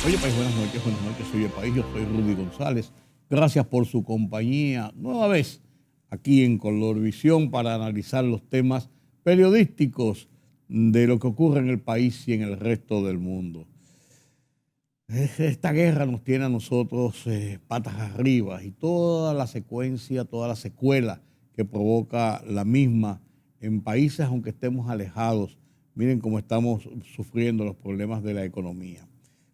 Oye, país, buenas noches, soy el país, yo soy Rudy González. Gracias por su compañía, nueva vez, aquí en Colorvisión para analizar los temas periodísticos de lo que ocurre en el país y en el resto del mundo. Esta guerra nos tiene a nosotros patas arriba y toda la secuencia, toda la secuela que provoca la misma en países, aunque estemos alejados. Miren cómo estamos sufriendo los problemas de la economía.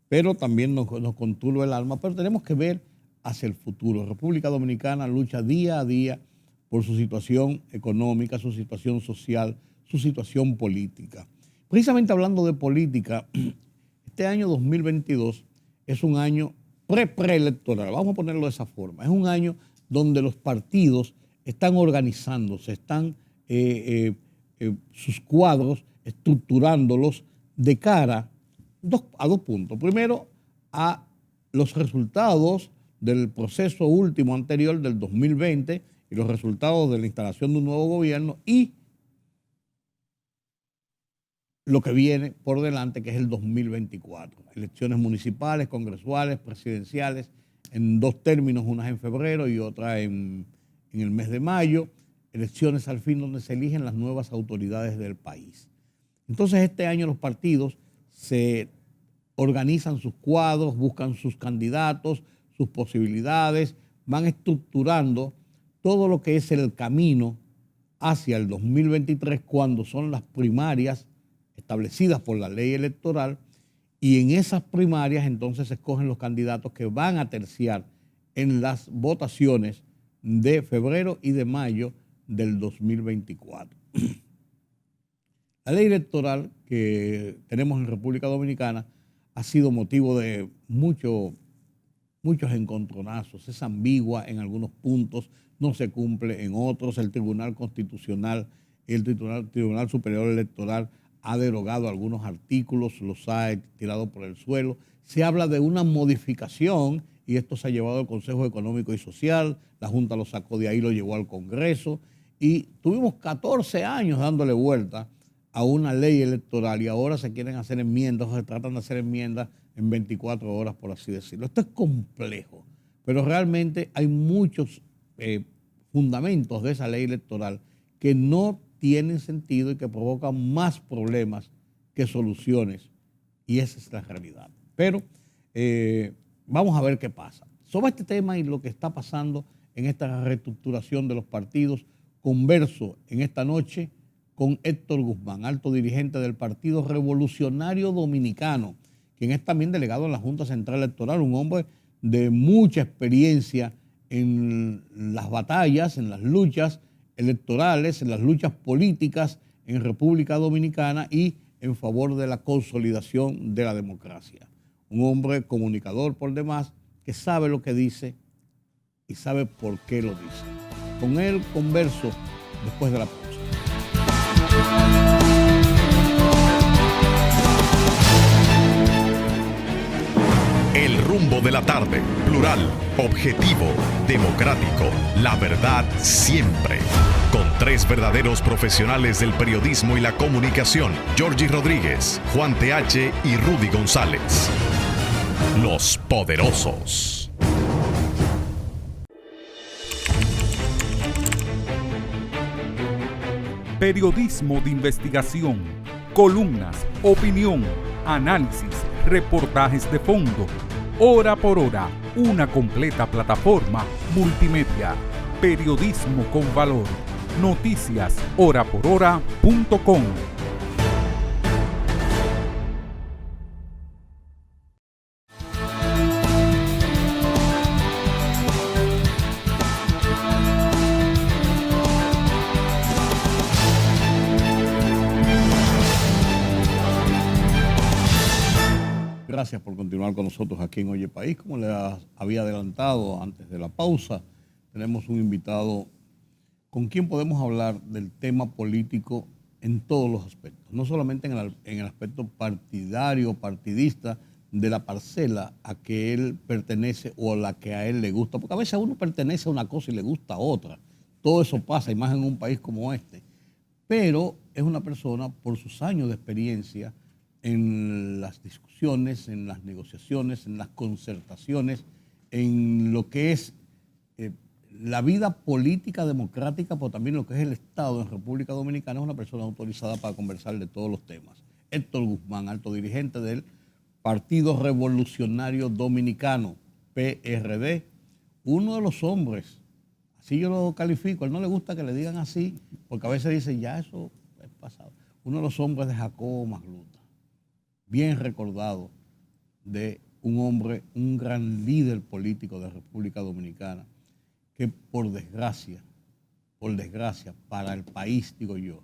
Pero también nos conturba el alma, pero tenemos que ver hacia el futuro. República Dominicana lucha día a día por su situación económica, su situación social, su situación política. Precisamente hablando de política, este año 2022 es un año preelectoral, vamos a ponerlo de esa forma. Es un año donde los partidos están organizándose, están sus cuadros estructurándolos de cara a dos puntos. Primero, a los resultados del proceso último anterior del 2020 y los resultados de la instalación de un nuevo gobierno y lo que viene por delante, que es el 2024. Elecciones municipales, congresuales, presidenciales, en dos términos, unas en febrero y otras en el mes de mayo. Elecciones al fin donde se eligen las nuevas autoridades del país. Entonces este año los partidos se organizan sus cuadros, buscan sus candidatos, sus posibilidades, van estructurando todo lo que es el camino hacia el 2023 cuando son las primarias establecidas por la ley electoral y en esas primarias entonces se escogen los candidatos que van a terciar en las votaciones de febrero y de mayo del 2024. La ley electoral que tenemos en República Dominicana ha sido motivo de muchos encontronazos, es ambigua en algunos puntos, no se cumple en otros. El Tribunal Constitucional y el Tribunal Superior Electoral ha derogado algunos artículos, los ha tirado por el suelo. Se habla de una modificación y esto se ha llevado al Consejo Económico y Social, la Junta lo sacó de ahí, lo llevó al Congreso y tuvimos 14 años dándole vuelta a una ley electoral y ahora se quieren hacer enmiendas o se tratan de hacer enmiendas en 24 horas, por así decirlo. Esto es complejo, pero realmente hay muchos fundamentos de esa ley electoral que no tienen sentido y que provocan más problemas que soluciones, y esa es la realidad. Pero vamos a ver qué pasa. Sobre este tema y lo que está pasando en esta reestructuración de los partidos, converso en esta noche con Héctor Guzmán, alto dirigente del Partido Revolucionario Dominicano, quien es también delegado en la Junta Central Electoral, un hombre de mucha experiencia en las batallas, en las luchas electorales, en las luchas políticas en República Dominicana y en favor de la consolidación de la democracia. Un hombre comunicador por demás, que sabe lo que dice y sabe por qué lo dice. Con él converso después de la pausa. El rumbo de la tarde, plural, objetivo, democrático, la verdad siempre. Con tres verdaderos profesionales del periodismo y la comunicación, Georgie Rodríguez, Juan TH y Rudy González. Los Poderosos. Periodismo de investigación, columnas, opinión, análisis, reportajes de fondo. Hora por hora, una completa plataforma multimedia. Periodismo con valor. Noticias horaporhora.com. Gracias por continuar con nosotros aquí en Oye País. Como les había adelantado antes de la pausa, tenemos un invitado con quien podemos hablar del tema político en todos los aspectos, no solamente en el aspecto partidario, partidista de la parcela a que él pertenece o a la que a él le gusta, porque a veces a uno pertenece a una cosa y le gusta a otra. Todo eso pasa, y más en un país como este. Pero es una persona, por sus años de experiencia, en las discusiones, en las negociaciones, en las concertaciones, en lo que es la vida política democrática, pero también lo que es el Estado en República Dominicana. Es una persona autorizada para conversar de todos los temas. Héctor Guzmán, alto dirigente del Partido Revolucionario Dominicano, PRD, uno de los hombres, así yo lo califico, a él no le gusta que le digan así, porque a veces dice, ya eso es pasado. Uno de los hombres de Jacobo Magluta, bien recordado, de un hombre, un gran líder político de República Dominicana, que por desgracia, para el país, digo yo,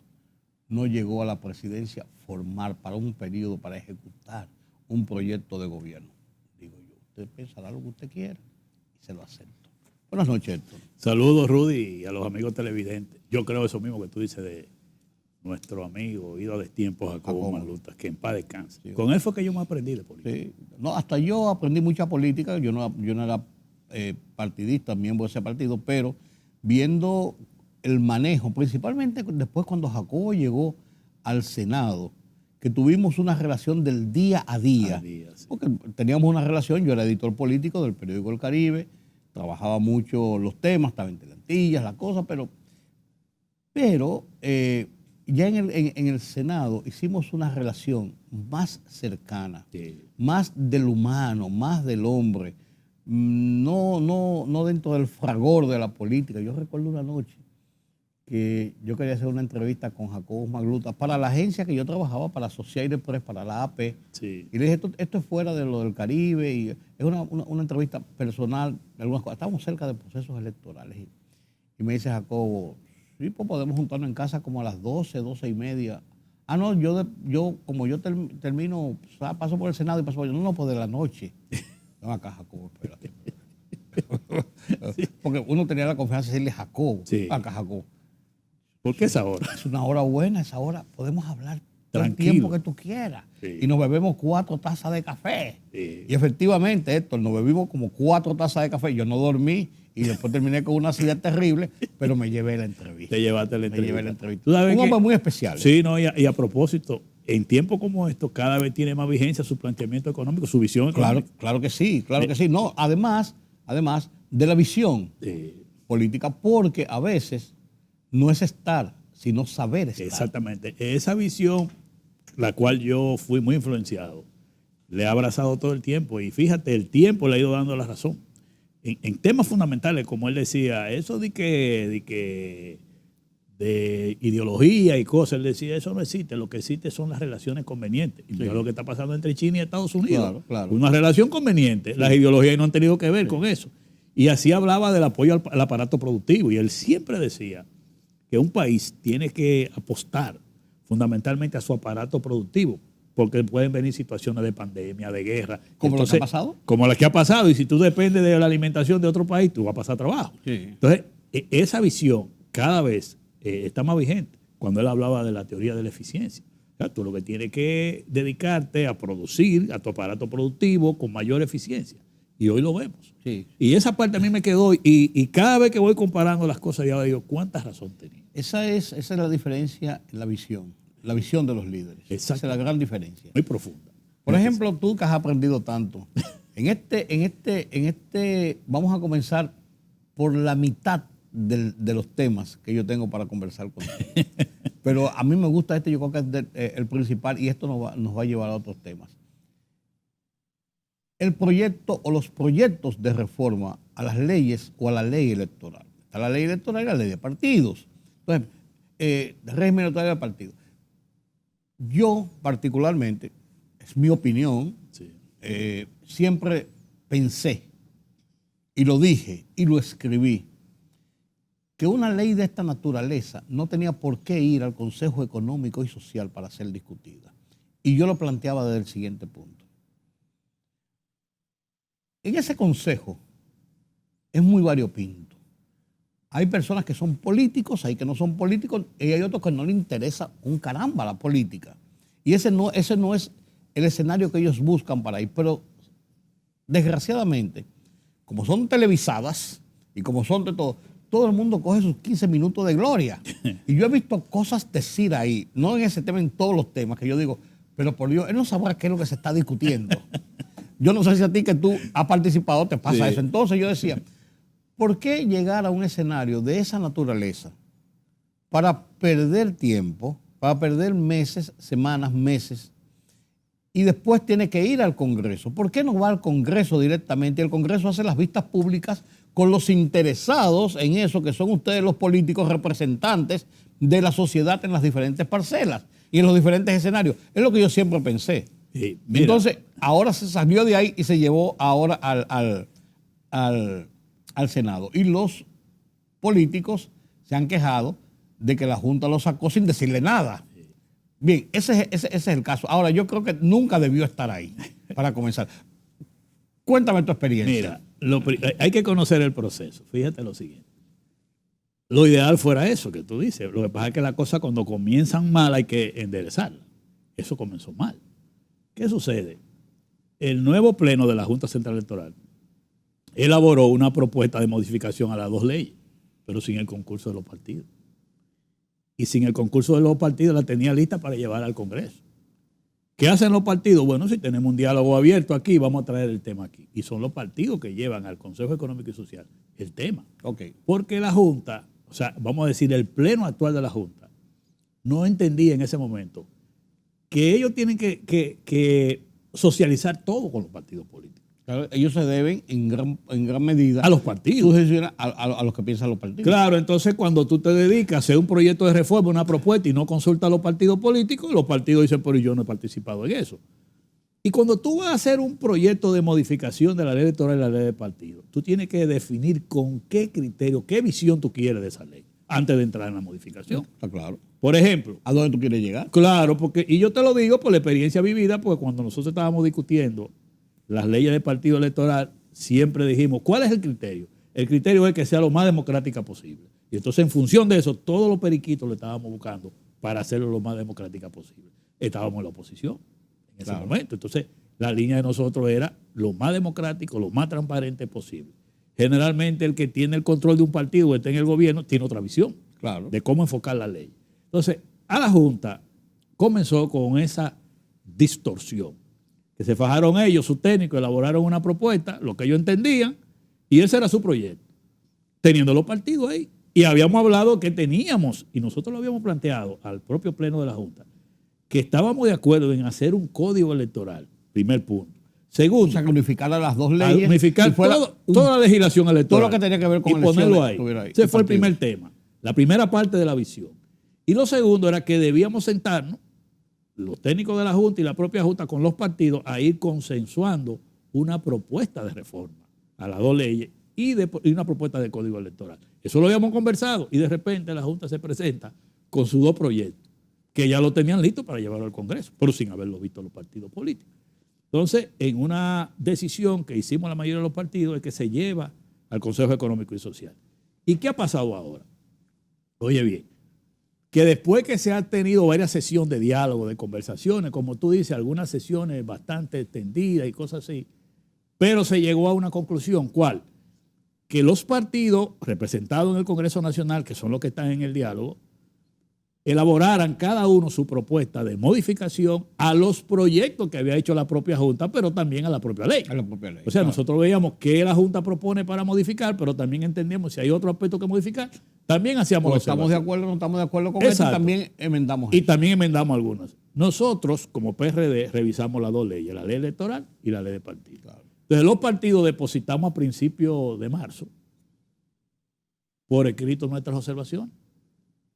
no llegó a la presidencia formal para un periodo, para ejecutar un proyecto de gobierno. Digo yo, usted pensará lo que usted quiera y se lo acepto. Buenas noches, Héctor. Saludos, Rudy, y a los amigos televidentes. Yo creo eso mismo que tú dices de nuestro amigo, ido a destiempo, Jacobo Magluta, que en paz descanse. Sí. Con él fue que yo me aprendí de política. Sí. No, hasta yo aprendí mucha política, yo no era partidista, miembro de ese partido, pero viendo el manejo, principalmente después cuando Jacobo llegó al Senado, que tuvimos una relación del día a día, sí. Porque teníamos una relación, yo era editor político del periódico El Caribe, trabajaba mucho los temas, estaba en Telantillas, la cosa, pero ya en el Senado hicimos una relación más cercana, sí. Más del humano, más del hombre, no dentro del fragor de la política. Yo recuerdo una noche que yo quería hacer una entrevista con Jacobo Magluta para la agencia que yo trabajaba, para Associated Press, para la AP. Sí. Y le dije, esto es fuera de lo del Caribe, y es una entrevista personal de algunas cosas. Estábamos cerca de procesos electorales. Y me dice Jacobo, sí, pues podemos juntarnos en casa como a las 12:30. Ah, no, yo como yo termino, o sea, paso por el Senado y paso por... No, pues de la noche. No, acá Jacobo, espérate. Sí. Porque uno tenía la confianza de decirle Jacobo. Sí. Acá Jacobo. ¿Por qué esa hora? Es una hora buena, esa hora podemos hablar todo el tiempo que tú quieras. Sí. Y nos bebemos 4 tazas de café. Sí. Y efectivamente, Héctor, nos bebimos como 4 tazas de café. Yo no dormí y después terminé con una ansiedad terrible, pero me llevé la entrevista. Te llevaste la entrevista. Me llevé la entrevista. Un hombre muy especial. Sí, no, y a propósito, en tiempos como estos, cada vez tiene más vigencia su planteamiento económico, su visión económica. Claro que sí, claro que sí. No, además de la visión política, porque a veces no es estar, sino saber estar. Exactamente. Esa visión, la cual yo fui muy influenciado, le he abrazado todo el tiempo. Y fíjate, el tiempo le ha ido dando la razón. En temas fundamentales, como él decía, eso de ideología y cosas, él decía, eso no existe. Lo que existe son las relaciones convenientes. Y mira lo que está pasando entre China y Estados Unidos. Claro. Una relación conveniente. Sí. Las ideologías no han tenido que ver con eso. Y así hablaba del apoyo al aparato productivo. Y él siempre decía que un país tiene que apostar fundamentalmente a su aparato productivo, porque pueden venir situaciones de pandemia, de guerra. ¿Como lo que ha pasado? Como la que ha pasado. Y si tú dependes de la alimentación de otro país, tú vas a pasar trabajo. Sí. Entonces, esa visión cada vez está más vigente. Cuando él hablaba de la teoría de la eficiencia. O sea, tú lo que tienes que dedicarte a producir a tu aparato productivo con mayor eficiencia. Y hoy lo vemos. Sí. Y esa parte a mí me quedó. Y cada vez que voy comparando las cosas, yo digo, ¿cuánta razón tenía? Esa es la diferencia en la visión. La visión de los líderes. Esa es la gran diferencia. Muy profunda. Por ejemplo, tú que has aprendido tanto. En este vamos a comenzar por la mitad de los temas que yo tengo para conversar contigo. Pero a mí me gusta yo creo que es el principal, y esto nos va a llevar a otros temas. El proyecto o los proyectos de reforma a las leyes o a la ley electoral. Está la ley electoral y la ley de partidos. Entonces, régimen electoral de partidos. Yo particularmente, es mi opinión, sí. Siempre pensé, y lo dije, y lo escribí, que una ley de esta naturaleza no tenía por qué ir al Consejo Económico y Social para ser discutida. Y yo lo planteaba desde el siguiente punto. En ese consejo es muy variopinto. Hay personas que son políticos, hay que no son políticos, y hay otros que no les interesa un caramba la política. Y ese no es el escenario que ellos buscan para ir. Pero, desgraciadamente, como son televisadas y como son de todo el mundo coge sus 15 minutos de gloria. Y yo he visto cosas decir ahí, no en ese tema, en todos los temas, que yo digo, pero por Dios, él no sabrá qué es lo que se está discutiendo. Yo no sé si a ti que tú has participado te pasa eso. Entonces yo decía, ¿por qué llegar a un escenario de esa naturaleza para perder tiempo, para perder meses, semanas, meses, y después tiene que ir al Congreso? ¿Por qué no va al Congreso directamente? El Congreso hace las vistas públicas con los interesados en eso, que son ustedes los políticos representantes de la sociedad en las diferentes parcelas y en los diferentes escenarios. Es lo que yo siempre pensé. Sí, entonces, ahora se salió de ahí y se llevó ahora al Senado. Y los políticos se han quejado de que la Junta lo sacó sin decirle nada. Bien, ese es el caso. Ahora, yo creo que nunca debió estar ahí, para comenzar. Cuéntame tu experiencia. Mira, hay que conocer el proceso. Fíjate lo siguiente. Lo ideal fuera eso que tú dices. Lo que pasa es que las cosas cuando comienzan mal hay que enderezarlas. Eso comenzó mal. ¿Qué sucede? El nuevo pleno de la Junta Central Electoral elaboró una propuesta de modificación a las dos leyes, pero sin el concurso de los partidos. Y sin el concurso de los partidos la tenía lista para llevar al Congreso. ¿Qué hacen los partidos? Bueno, si tenemos un diálogo abierto aquí, vamos a traer el tema aquí. Y son los partidos que llevan al Consejo Económico y Social el tema. Okay. Porque la Junta, o sea, vamos a decir, el pleno actual de la Junta, no entendía en ese momento que ellos tienen que socializar todo con los partidos políticos. Claro, ellos se deben en gran medida a los partidos. A los que piensan los partidos. Claro, entonces cuando tú te dedicas a hacer un proyecto de reforma, una propuesta y no consultas a los partidos políticos, los partidos dicen, pero yo no he participado en eso. Y cuando tú vas a hacer un proyecto de modificación de la ley electoral y la ley de partidos, tú tienes que definir con qué criterio, qué visión tú quieres de esa ley antes de entrar en la modificación. Está claro. Por ejemplo. ¿A dónde tú quieres llegar? Claro, porque, y yo te lo digo por la experiencia vivida, porque cuando nosotros estábamos discutiendo las leyes del partido electoral, siempre dijimos, ¿cuál es el criterio? El criterio es que sea lo más democrática posible. Y entonces, en función de eso, todos los periquitos lo estábamos buscando para hacerlo lo más democrática posible. Estábamos en la oposición en ese momento. Entonces, la línea de nosotros era lo más democrático, lo más transparente posible. Generalmente, el que tiene el control de un partido o está en el gobierno tiene otra visión de cómo enfocar la ley. Entonces, a la Junta comenzó con esa distorsión. Que se fajaron ellos, sus técnicos, elaboraron una propuesta, lo que ellos entendían, y ese era su proyecto, teniendo los partidos ahí. Y habíamos hablado que teníamos, y nosotros lo habíamos planteado al propio pleno de la Junta, que estábamos de acuerdo en hacer un código electoral, primer punto. Segundo, o sea, que unificar a las dos leyes. Unificar toda la legislación electoral. Todo lo que tenía que ver con y ponerlo ahí. Ese fue el primer tema, la primera parte de la visión. Y lo segundo era que debíamos sentarnos, los técnicos de la Junta y la propia Junta con los partidos, a ir consensuando una propuesta de reforma a las dos leyes y una propuesta de código electoral. Eso lo habíamos conversado y de repente la Junta se presenta con sus dos proyectos, que ya lo tenían listo para llevarlo al Congreso, pero sin haberlo visto los partidos políticos. Entonces, en una decisión que hicimos la mayoría de los partidos es que se lleva al Consejo Económico y Social. ¿Y qué ha pasado ahora? Oye bien, que después que se han tenido varias sesiones de diálogo, de conversaciones, como tú dices, algunas sesiones bastante extendidas y cosas así, pero se llegó a una conclusión, ¿cuál? Que los partidos representados en el Congreso Nacional, que son los que están en el diálogo, elaboraran cada uno su propuesta de modificación a los proyectos que había hecho la propia Junta, pero también a la propia ley. A la propia ley. O sea, nosotros veíamos qué la Junta propone para modificar, pero también entendíamos si hay otro aspecto que modificar, también hacíamos lo estamos de acuerdo, no estamos de acuerdo con eso, también emendamos y también emendamos algunas. Nosotros, como PRD, revisamos las dos leyes, la ley electoral y la ley de partidos. Claro. Entonces, los partidos depositamos a principios de marzo por escrito nuestras observaciones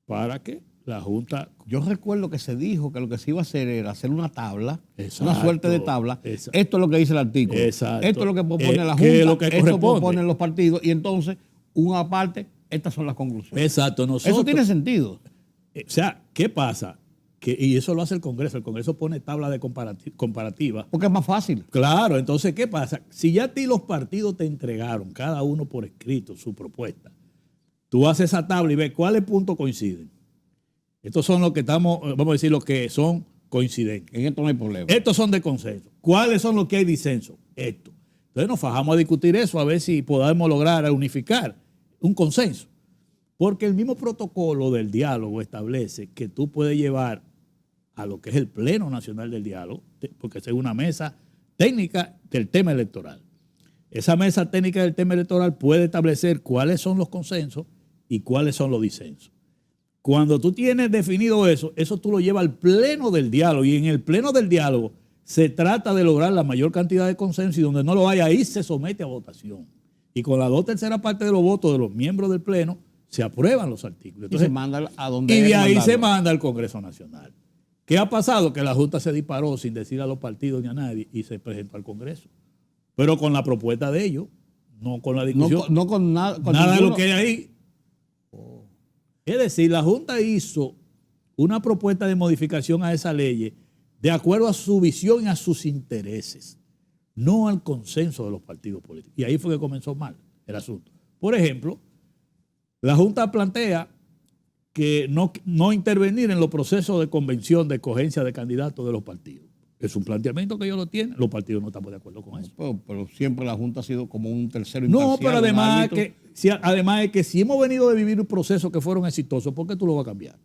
para que la Junta... Yo recuerdo que se dijo que lo que se iba a hacer era hacer una tabla, una suerte de tabla. Esto es lo que dice el artículo. Esto es lo que propone la Junta, esto proponen los partidos y entonces, una parte, estas son las conclusiones. Exacto. Eso tiene sentido. O sea, ¿qué pasa? Y eso lo hace el Congreso. El Congreso pone tabla de comparativa. Porque es más fácil. Claro. Entonces, ¿qué pasa? Si ya a ti los partidos te entregaron, cada uno por escrito, su propuesta, tú haces esa tabla y ves cuáles puntos coinciden. Estos son los que estamos, vamos a decir, los que son coincidentes. En esto no hay problema. Estos son de consenso. ¿Cuáles son los que hay disenso? Esto. Entonces nos fajamos a discutir eso, a ver si podemos lograr unificar un consenso. Porque el mismo protocolo del diálogo establece que tú puedes llevar a lo que es el Pleno Nacional del Diálogo, porque es una mesa técnica del tema electoral. Esa mesa técnica del tema electoral puede establecer cuáles son los consensos y cuáles son los disensos. Cuando tú tienes definido eso tú lo llevas al pleno del diálogo, y en el pleno del diálogo se trata de lograr la mayor cantidad de consenso, y donde no lo haya, ahí se somete a votación. Y con la 2/3 parte de los votos de los miembros del pleno se aprueban los artículos. Entonces, y se manda a donde y de ahí se manda al Congreso Nacional. ¿Qué ha pasado? Que la Junta se disparó sin decir a los partidos ni a nadie y se presentó al Congreso. Pero con la propuesta de ellos, no con la discusión. No con nada. Con nada de lo que hay ahí. Es decir, la Junta hizo una propuesta de modificación a esa ley de acuerdo a su visión y a sus intereses, no al consenso de los partidos políticos. Y ahí fue que comenzó mal el asunto. Por ejemplo, la Junta plantea que no intervenir en los procesos de convención, de escogencia de candidatos de los partidos. Es un planteamiento que ellos lo tienen, los partidos no estamos de acuerdo con eso. Pero siempre la Junta ha sido como un tercero imparcial. No, pero además es que si hemos venido de vivir un proceso que fueron exitosos, ¿por qué tú lo vas a cambiar?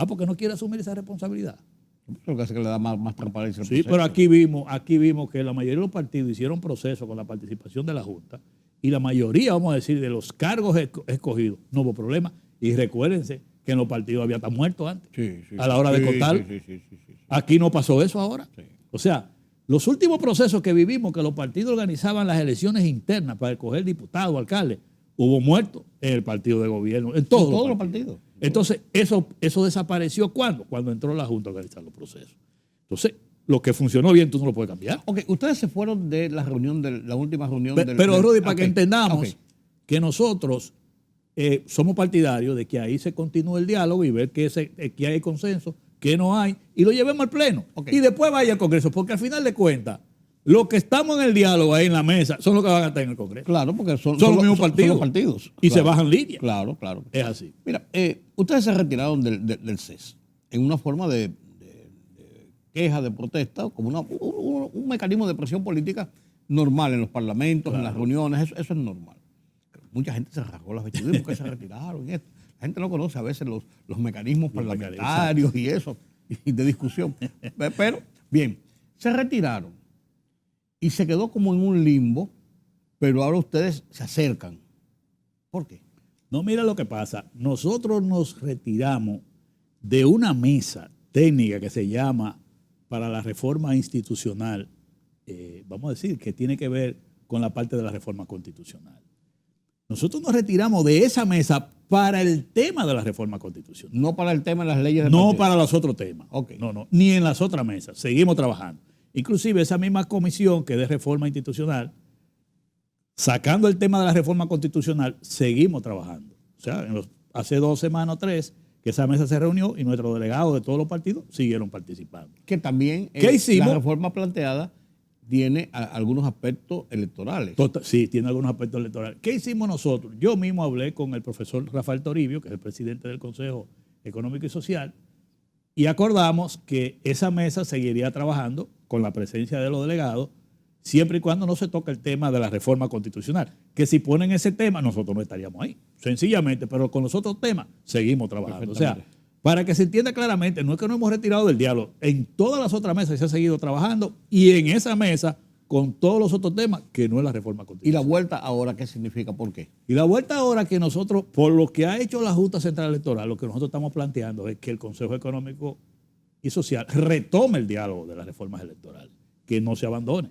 Porque no quiere asumir esa responsabilidad. Lo que hace que le da más transparencia al proceso. Sí, pero aquí vimos que la mayoría de los partidos hicieron procesos con la participación de la Junta, y la mayoría, vamos a decir, de los cargos escogidos, no hubo problema. Y recuérdense que en los partidos había hasta muertos antes, a la hora de contar. Sí. Aquí no pasó eso ahora. Sí. O sea, los últimos procesos que vivimos, que los partidos organizaban las elecciones internas para escoger diputados, alcaldes, hubo muertos en el partido de gobierno, en todos los partidos. Entonces, eso desapareció ¿cuándo? Cuando entró la Junta a organizar los procesos. Entonces, lo que funcionó bien, tú no lo puedes cambiar. Ok, ustedes se fueron de la reunión, de la última reunión. Pero Rudy, para que entendamos que nosotros somos partidarios de que ahí se continúe el diálogo y ver que hay consenso, que no hay, y lo llevemos al pleno. Y después vaya al Congreso, porque al final de cuentas, los que estamos en el diálogo ahí en la mesa son los que van a estar en el Congreso. Claro, porque son los mismos partidos. Y se bajan línea. Claro. Es así. Mira, ustedes se retiraron del CES en una forma de queja, de protesta, como un mecanismo de presión política normal en los parlamentos, en las reuniones, eso es normal. Mucha gente se rasgó las vestiduras porque se retiraron. Y esto. La gente no conoce a veces los mecanismos parlamentarios y eso, y de discusión. Pero, bien, se retiraron y se quedó como en un limbo, pero ahora ustedes se acercan. ¿Por qué? No, mira lo que pasa. Nosotros nos retiramos de una mesa técnica que se llama para la reforma institucional, vamos a decir, que tiene que ver con la parte de la reforma constitucional. Nosotros nos retiramos de esa mesa para el tema de la reforma constitucional. No para el tema de las leyes. No para los otros temas. Okay. No, ni en las otras mesas. Seguimos trabajando. Inclusive esa misma comisión que es de reforma institucional, sacando el tema de la reforma constitucional, seguimos trabajando. O sea, hace 2 semanas o 3 que esa mesa se reunió y nuestros delegados de todos los partidos siguieron participando. Que también la reforma planteada tiene algunos aspectos electorales. Sí, tiene algunos aspectos electorales. ¿Qué hicimos nosotros? Yo mismo hablé con el profesor Rafael Toribio, que es el presidente del Consejo Económico y Social, y acordamos que esa mesa seguiría trabajando con la presencia de los delegados, siempre y cuando no se toque el tema de la reforma constitucional. Que si ponen ese tema, nosotros no estaríamos ahí, sencillamente, pero con los otros temas seguimos trabajando. O sea, para que se entienda claramente, no es que nos hemos retirado del diálogo. En todas las otras mesas se ha seguido trabajando, y en esa mesa con todos los otros temas que no es la reforma constitucional. ¿Y la vuelta ahora qué significa? ¿Por qué? Y la vuelta ahora que nosotros, por lo que ha hecho la Junta Central Electoral, lo que nosotros estamos planteando es que el Consejo Económico y Social retome el diálogo de las reformas electorales, que no se abandone,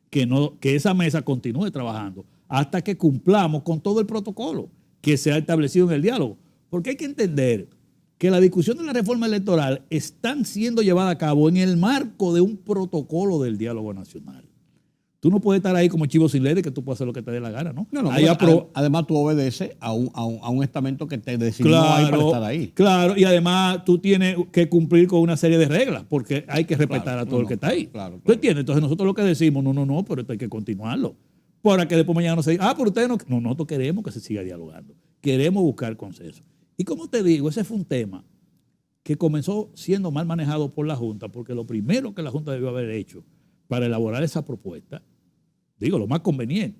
que esa mesa continúe trabajando hasta que cumplamos con todo el protocolo que se ha establecido en el diálogo. Porque hay que entender que la discusión de la reforma electoral están siendo llevada a cabo en el marco de un protocolo del diálogo nacional. Tú no puedes estar ahí como chivo sin ley, que tú puedes hacer lo que te dé la gana, ¿no? Además, tú obedeces a un estamento que te designó ahí para estar ahí. Claro, y además tú tienes que cumplir con una serie de reglas, porque hay que respetar a todo el que está ahí. Claro. ¿Tú entiendes? Entonces nosotros lo que decimos, no, pero esto hay que continuarlo. Para que después mañana no se diga, pero ustedes no. No, nosotros queremos que se siga dialogando. Queremos buscar consenso. Y como te digo, ese fue un tema que comenzó siendo mal manejado por la Junta, porque lo primero que la Junta debió haber hecho para elaborar esa propuesta, lo más conveniente,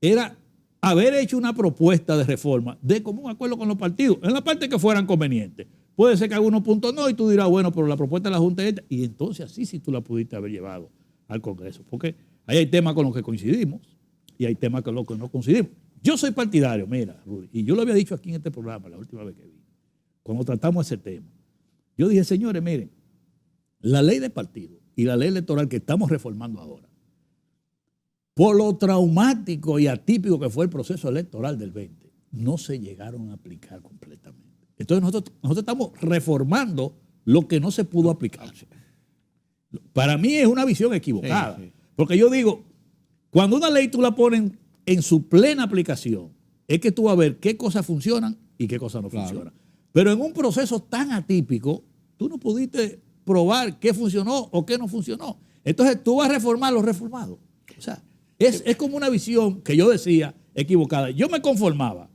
era haber hecho una propuesta de reforma de común acuerdo con los partidos, en la parte que fueran convenientes. Puede ser que algunos puntos no, y tú dirás, bueno, pero la propuesta de la Junta es esta. Y entonces así sí tú la pudiste haber llevado al Congreso. Porque ahí hay temas con los que coincidimos y hay temas con los que no coincidimos. Yo soy partidario, mira, Rudy, y yo lo había dicho aquí en este programa la última vez que vi, cuando tratamos ese tema. Yo dije, señores, miren, la ley de partido y la ley electoral que estamos reformando ahora, por lo traumático y atípico que fue el proceso electoral del 20, no se llegaron a aplicar completamente. Entonces nosotros estamos reformando lo que no se pudo aplicar. Para mí es una visión equivocada. Sí. Porque yo digo, cuando una ley tú la pones en su plena aplicación, es que tú vas a ver qué cosas funcionan y qué cosas no funcionan. Pero en un proceso tan atípico, tú no pudiste probar qué funcionó o qué no funcionó. Entonces tú vas a reformar lo reformado. O sea, es como una visión que yo decía equivocada. Yo me conformaba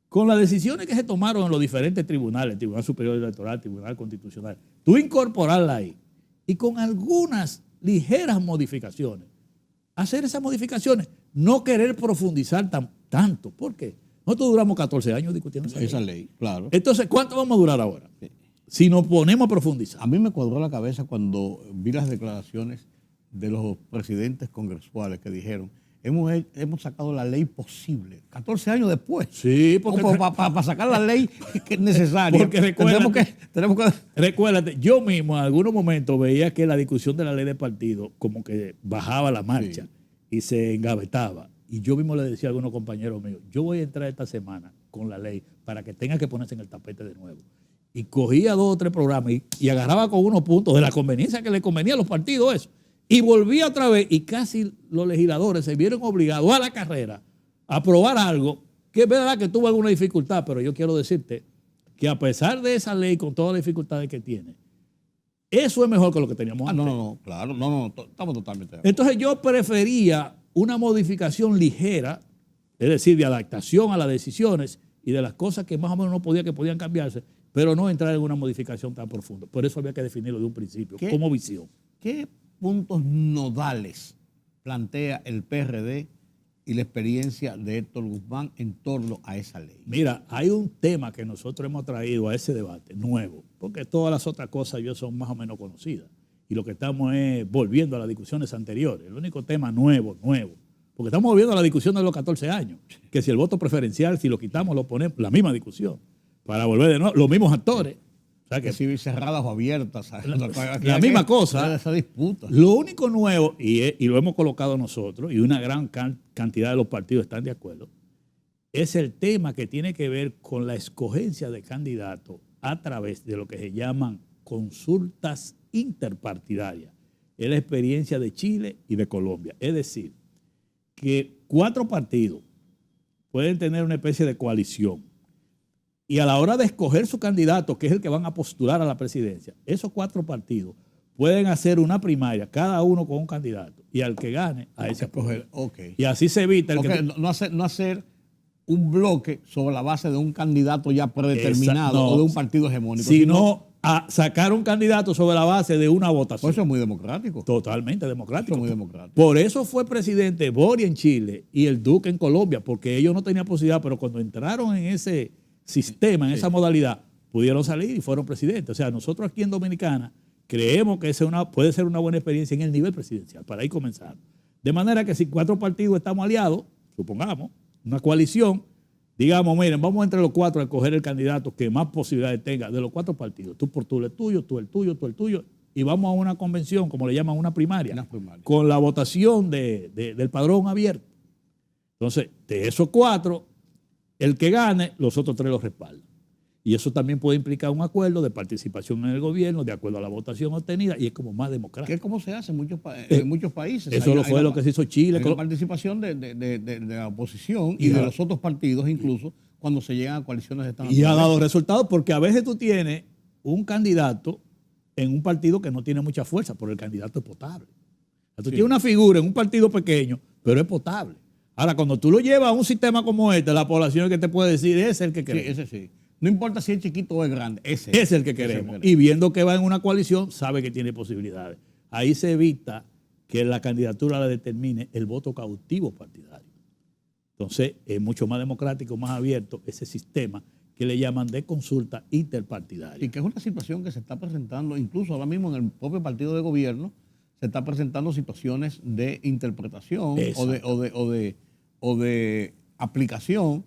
con las decisiones que se tomaron en los diferentes tribunales, el Tribunal Superior Electoral, el Tribunal Constitucional. Tú incorporarla ahí y con algunas ligeras modificaciones, hacer esas modificaciones, no querer profundizar tanto. ¿Por qué? Nosotros duramos 14 años discutiendo esa ley. Claro. Entonces, ¿cuánto vamos a durar ahora? Si nos ponemos a profundizar. A mí me cuadró la cabeza cuando vi las declaraciones de los presidentes congresuales que dijeron, hemos sacado la ley posible, 14 años después. Sí, porque para sacar la ley que es necesaria. Porque recuérdate, yo mismo en algunos momentos veía que la discusión de la ley de partido como que bajaba la marcha y se engavetaba. Y yo mismo le decía a algunos compañeros míos, yo voy a entrar esta semana con la ley para que tenga que ponerse en el tapete de nuevo. Y cogía 2 o 3 programas y agarraba con unos puntos de la conveniencia que le convenía a los partidos eso. Y volvía otra vez y casi los legisladores se vieron obligados a la carrera a aprobar algo que es verdad que tuvo alguna dificultad, pero yo quiero decirte que a pesar de esa ley con todas las dificultades que tiene, eso es mejor que lo que teníamos antes. Claro, estamos totalmente de acuerdo. Entonces yo prefería una modificación ligera, es decir, de adaptación a las decisiones y de las cosas que más o menos que podían cambiarse, pero no entrar en una modificación tan profunda. Por eso había que definirlo de un principio, como visión. ¿Qué puntos nodales plantea el PRD y la experiencia de Héctor Guzmán en torno a esa ley? Mira, hay un tema que nosotros hemos traído a ese debate nuevo, porque todas las otras cosas ya son más o menos conocidas. Y lo que estamos es volviendo a las discusiones anteriores. El único tema nuevo, porque estamos volviendo a la discusión de los 14 años, que si el voto preferencial, si lo quitamos, lo ponemos, la misma discusión, para volver de nuevo, los mismos actores. O sea que si cerradas o abiertas. La misma cosa. Esa disputa. Lo único nuevo, y lo hemos colocado nosotros, y una gran cantidad de los partidos están de acuerdo, es el tema que tiene que ver con la escogencia de candidatos a través de lo que se llaman consultas interpartidarias. Es la experiencia de Chile y de Colombia. Es decir, que 4 partidos pueden tener una especie de coalición. Y a la hora de escoger su candidato, que es el que van a postular a la presidencia, esos 4 partidos pueden hacer una primaria, cada uno con un candidato, y al que gane, a ese escoger. Okay. Y así se evita no hacer un bloque sobre la base de un candidato ya predeterminado o de un partido hegemónico. Sino a sacar un candidato sobre la base de una votación. Pues eso es muy democrático. Totalmente democrático. Eso es muy democrático. Por eso fue presidente Boric en Chile y el Duque en Colombia, porque ellos no tenían posibilidad, pero cuando entraron en ese sistema, en esa modalidad, pudieron salir y fueron presidentes. O sea, nosotros aquí en Dominicana creemos que puede ser una buena experiencia en el nivel presidencial, para ahí comenzar. De manera que si 4 partidos estamos aliados, supongamos, una coalición, digamos, miren, vamos entre los 4 a escoger el candidato que más posibilidades tenga de los 4 partidos. Tú por tú el tuyo, tú el tuyo, tú el tuyo, y vamos a una convención, como le llaman, una primaria. Con la votación del padrón abierto. Entonces, de esos 4, el que gane, los otros 3 los respaldan. Y eso también puede implicar un acuerdo de participación en el gobierno, de acuerdo a la votación obtenida, y es como más democrático. Que es como se hace en muchos países. Eso fue lo que se hizo Chile. Con la participación de la oposición y de los otros partidos, incluso, cuando se llegan a coaliciones de esta naturaleza. Y ha dado resultados, porque a veces tú tienes un candidato en un partido que no tiene mucha fuerza, pero el candidato es potable. O sea, tú tienes una figura en un partido pequeño, pero es potable. Ahora, cuando tú lo llevas a un sistema como este, la población que te puede decir, ese es el que queremos. Sí, ese sí. No importa si es chiquito o es grande, ese es el que queremos. Y viendo que va en una coalición, sabe que tiene posibilidades. Ahí se evita que la candidatura la determine el voto cautivo partidario. Entonces, es mucho más democrático, más abierto ese sistema que le llaman de consulta interpartidaria. Y que es una situación que se está presentando, incluso ahora mismo en el propio partido de gobierno, se está presentando situaciones de interpretación o de aplicación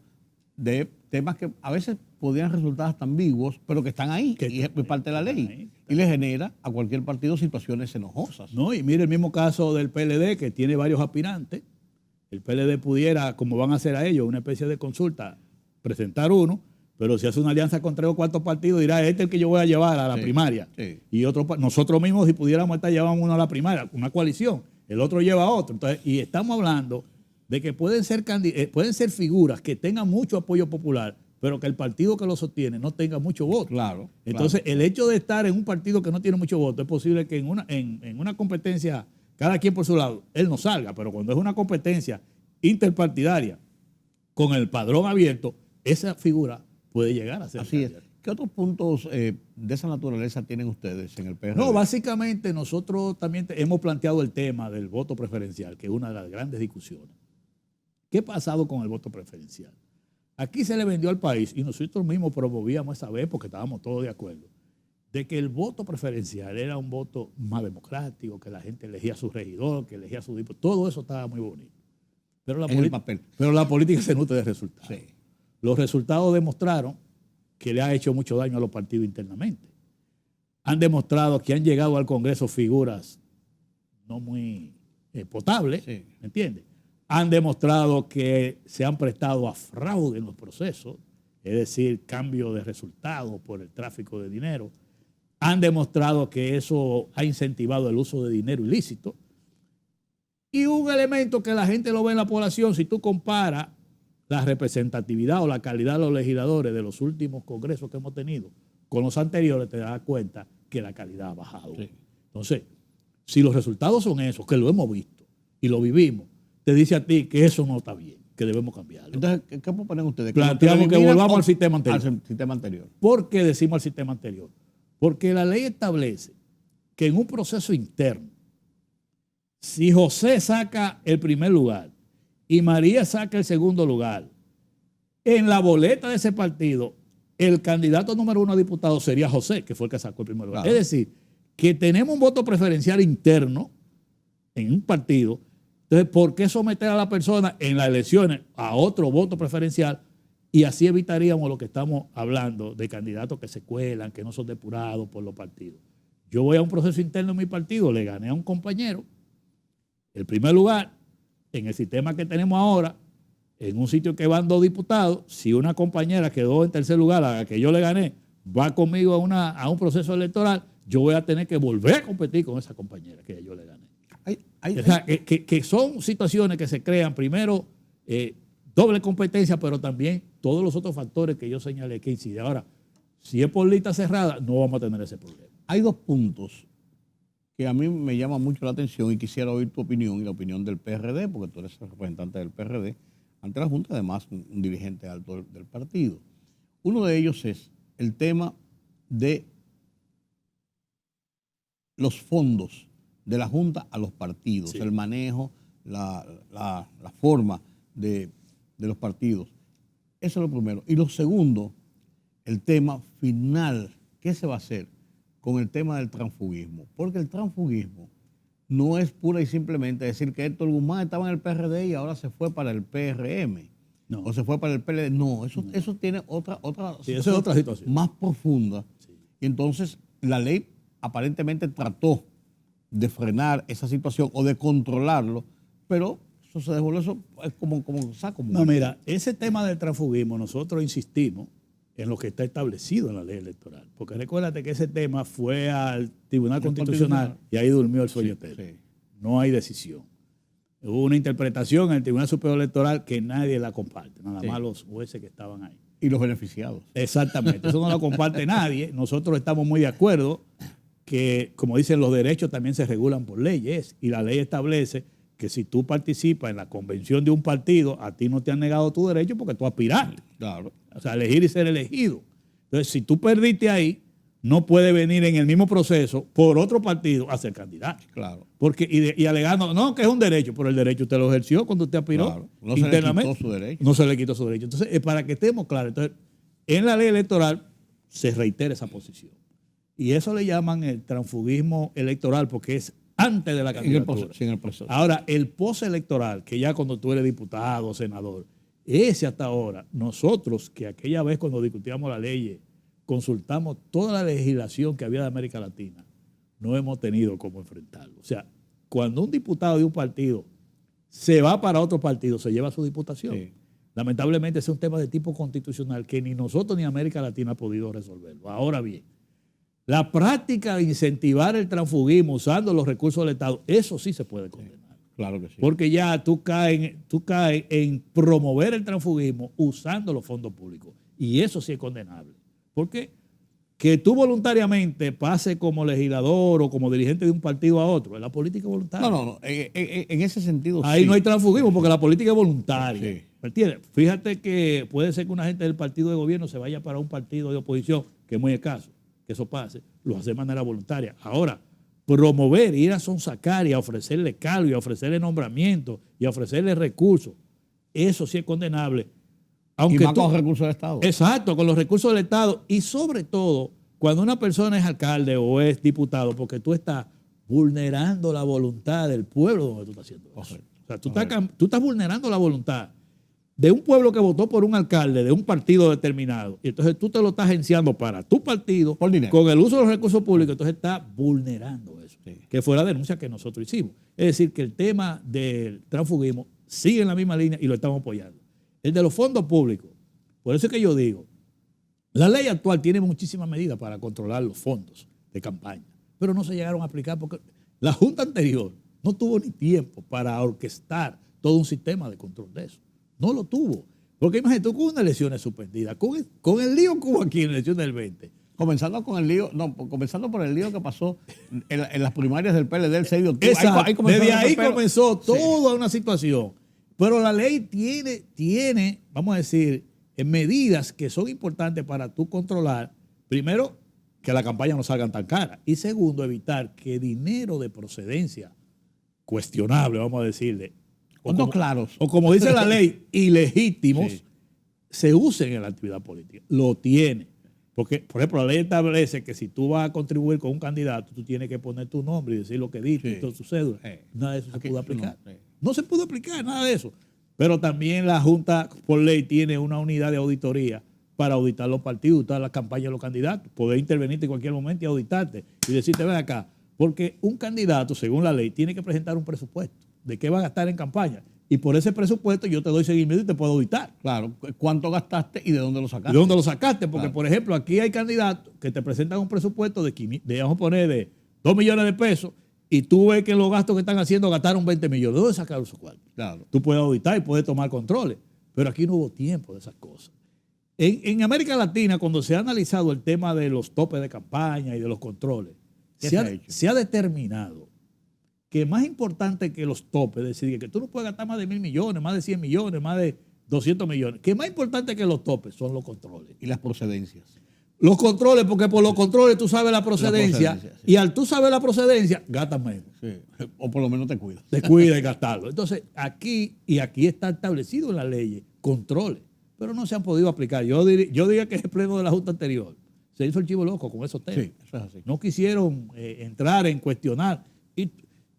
de temas que a veces podrían resultar hasta ambiguos, pero que están ahí, y es parte de la ley. Y le genera a cualquier partido situaciones enojosas. No, y mire el mismo caso del PLD, que tiene varios aspirantes. El PLD pudiera, como van a hacer a ellos, una especie de consulta, presentar uno, pero si hace una alianza con 3 o 4 partidos, dirá, este es el que yo voy a llevar a la primaria. Sí. Y nosotros mismos, si pudiéramos estar llevando uno a la primaria, una coalición, el otro lleva a otro. Entonces, y estamos hablando de que pueden ser figuras que tengan mucho apoyo popular, pero que el partido que lo sostiene no tenga mucho voto. Claro. Entonces, el hecho de estar en un partido que no tiene mucho voto, es posible que en una competencia, cada quien por su lado, él no salga, pero cuando es una competencia interpartidaria con el padrón abierto, esa figura puede llegar a ser. Así es. ¿Qué otros puntos de esa naturaleza tienen ustedes en el PRD? No, básicamente nosotros también hemos planteado el tema del voto preferencial, que es una de las grandes discusiones. ¿Qué ha pasado con el voto preferencial? Aquí se le vendió al país, y nosotros mismos promovíamos esa vez porque estábamos todos de acuerdo, de que el voto preferencial era un voto más democrático, que la gente elegía a su regidor, que elegía a su diputado. Todo eso estaba muy bonito. Pero la política se nutre de resultados. Sí. Los resultados demostraron que le ha hecho mucho daño a los partidos internamente. Han demostrado que han llegado al Congreso figuras no muy potables, sí. ¿Me entiendes? Han demostrado que se han prestado a fraude en los procesos, es decir, cambio de resultados por el tráfico de dinero. Han demostrado que eso ha incentivado el uso de dinero ilícito. Y un elemento que la gente lo ve en la población, si tú comparas la representatividad o la calidad de los legisladores de los últimos congresos que hemos tenido con los anteriores, te das cuenta que la calidad ha bajado. Sí. Entonces, si los resultados son esos, que lo hemos visto y lo vivimos, te dice a ti que eso no está bien, que debemos cambiarlo. Entonces, ¿qué proponen ustedes? Planteamos que volvamos al sistema anterior. Al sistema anterior. ¿Por qué decimos al sistema anterior? Porque la ley establece que en un proceso interno, si José saca el primer lugar y María saca el segundo lugar, en la boleta de ese partido, el candidato número 1 a diputado sería José, que fue el que sacó el primer lugar. Claro. Es decir, que tenemos un voto preferencial interno en un partido. Entonces, ¿por qué someter a la persona en las elecciones a otro voto preferencial? Y así evitaríamos lo que estamos hablando de candidatos que se cuelan, que no son depurados por los partidos. Yo voy a un proceso interno en mi partido, le gané a un compañero el primer lugar. En el sistema que tenemos ahora, en un sitio que van 2 diputados, si una compañera quedó en tercer lugar a la que yo le gané, va conmigo a un proceso electoral, yo voy a tener que volver a competir con esa compañera que yo le gané. O sea, que son situaciones que se crean, primero, doble competencia, pero también todos los otros factores que yo señalé que inciden. Ahora, si es por lista cerrada, no vamos a tener ese problema. Hay 2 puntos que a mí me llama mucho la atención y quisiera oír tu opinión y la opinión del PRD, porque tú eres el representante del PRD, ante la Junta, además un dirigente alto del partido. Uno de ellos es el tema de los fondos de la Junta a los partidos, sí. El manejo, la forma de los partidos. Eso es lo primero. Y lo segundo, el tema final, ¿qué se va a hacer con el tema del transfugismo? Porque el transfugismo no es pura y simplemente decir que Héctor Guzmán estaba en el PRD y ahora se fue para el PRM. No. O se fue para el PLD. No, eso tiene otra situación más profunda. Sí. Y entonces la ley aparentemente trató de frenar esa situación o de controlarlo, pero eso se devolvió, eso es como saco. No, mira, ese tema del transfugismo nosotros insistimos en lo que está establecido en la ley electoral. Porque recuérdate que ese tema fue al Tribunal Constitucional y ahí durmió el sueño eterno. Sí. No hay decisión. Hubo una interpretación en el Tribunal Superior Electoral que nadie la comparte, nada más los jueces que estaban ahí. Y los beneficiados. Exactamente, eso no lo comparte nadie. Nosotros estamos muy de acuerdo que, como dicen, los derechos también se regulan por leyes y la ley establece que si tú participas en la convención de un partido, a ti no te han negado tu derecho porque tú aspiraste. Claro. O sea, elegir y ser elegido. Entonces, si tú perdiste ahí, no puede venir en el mismo proceso por otro partido a ser candidato. Claro. Porque, y alegando, no, que es un derecho, pero el derecho usted lo ejerció cuando usted aspiró. Claro. No internamente. Se le quitó su derecho. No se le quitó su derecho. Entonces, para que estemos claros, entonces, En la ley electoral se reitera esa posición. Y eso le llaman el transfugismo electoral porque es antes de la candidatura. En el proceso. Ahora, el postelectoral, que ya cuando tú eres diputado, senador, ese hasta ahora, nosotros que aquella vez cuando discutíamos la ley, consultamos toda la legislación que había de América Latina, no hemos tenido cómo enfrentarlo. O sea, cuando un diputado de un partido se va para otro partido, se lleva su diputación. Sí. Lamentablemente ese es un tema de tipo constitucional que ni nosotros ni América Latina ha podido resolverlo. Ahora bien, la práctica de incentivar el transfugismo usando los recursos del Estado, eso sí se puede condenar. Claro que sí. Porque ya tú caes en promover el transfugismo usando los fondos públicos. Y eso sí es condenable. ¿Por qué? Que tú voluntariamente pases como legislador o como dirigente de un partido a otro. Es la política voluntaria. No. En ese sentido ahí sí. No hay transfugismo porque la política es voluntaria. Sí. ¿Me entiendes? Fíjate que puede ser que una gente del partido de gobierno se vaya para un partido de oposición, que es muy escaso, que eso pase, lo hace de manera voluntaria. Ahora, promover, ir a sonsacar y a ofrecerle cargo y a ofrecerle nombramiento y a ofrecerle recursos, eso sí es condenable. Aunque y más con los recursos del Estado. Exacto, con los recursos del Estado. Y sobre todo, cuando una persona es alcalde o es diputado, porque tú estás vulnerando la voluntad del pueblo donde tú estás haciendo eso. Correcto. O sea, tú estás vulnerando la voluntad de un pueblo que votó por un alcalde de un partido determinado. Y entonces tú te lo estás agenciando para tu partido por dinero, con el uso de los recursos públicos. Entonces estás vulnerando eso. Sí. Que fue la denuncia que nosotros hicimos. Es decir, que el tema del transfugismo sigue en la misma línea y lo estamos apoyando. El de los fondos públicos. Por eso es que yo digo, la ley actual tiene muchísimas medidas para controlar los fondos de campaña, pero no se llegaron a aplicar porque la Junta anterior no tuvo ni tiempo para orquestar todo un sistema de control de eso. No lo tuvo. Porque imagínate, tú con unas elecciones suspendidas, con el lío que hubo aquí en la elección del 20. Comenzando por el lío que pasó en las primarias del PLD el 6 de octubre. Desde ahí comenzó toda una situación. Pero la ley tiene, vamos a decir, medidas que son importantes para tú controlar, primero, que la campaña no salgan tan cara. Y segundo, evitar que dinero de procedencia cuestionable, vamos a decirle, o como dice la ley, ilegítimos, se usen en la actividad política. Lo tiene. Porque, por ejemplo, la ley establece que si tú vas a contribuir con un candidato, tú tienes que poner tu nombre y decir lo que dices y toda tu cédula. Nada de eso se pudo aplicar. No se pudo aplicar nada de eso. Pero también la Junta, por ley, tiene una unidad de auditoría para auditar los partidos, auditar las campañas de los candidatos, poder intervenirte en cualquier momento y auditarte y decirte, ven acá, porque un candidato, según la ley, tiene que presentar un presupuesto de qué va a gastar en campaña. Y por ese presupuesto yo te doy seguimiento y te puedo auditar. Claro, ¿cuánto gastaste y de dónde lo sacaste? ¿De dónde lo sacaste? Porque, por ejemplo, aquí hay candidatos que te presentan un presupuesto vamos a poner, de 2 millones de pesos y tú ves que los gastos que están haciendo gastaron 20 millones. ¿De dónde sacaron esos cuartos? Claro. Tú puedes auditar y puedes tomar controles. Pero aquí no hubo tiempo de esas cosas. En América Latina, cuando se ha analizado el tema de los topes de campaña y de los controles, se ha determinado que más importante que los topes, es decir, que tú no puedes gastar más de 1.000 millones, más de 100 millones, más de 200 millones, que más importante que los topes son los controles. Y las procedencias. Los controles, porque por los controles tú sabes la procedencia sí. Y al tú saber la procedencia, gastas menos. Sí. O por lo menos te cuidas. Te cuidas y gastarlo. Entonces, aquí está establecido en la ley controles, pero no se han podido aplicar. Yo diría que es el pleno de la Junta anterior se hizo el chivo loco con esos temas. Sí, eso es así. No quisieron entrar en cuestionar.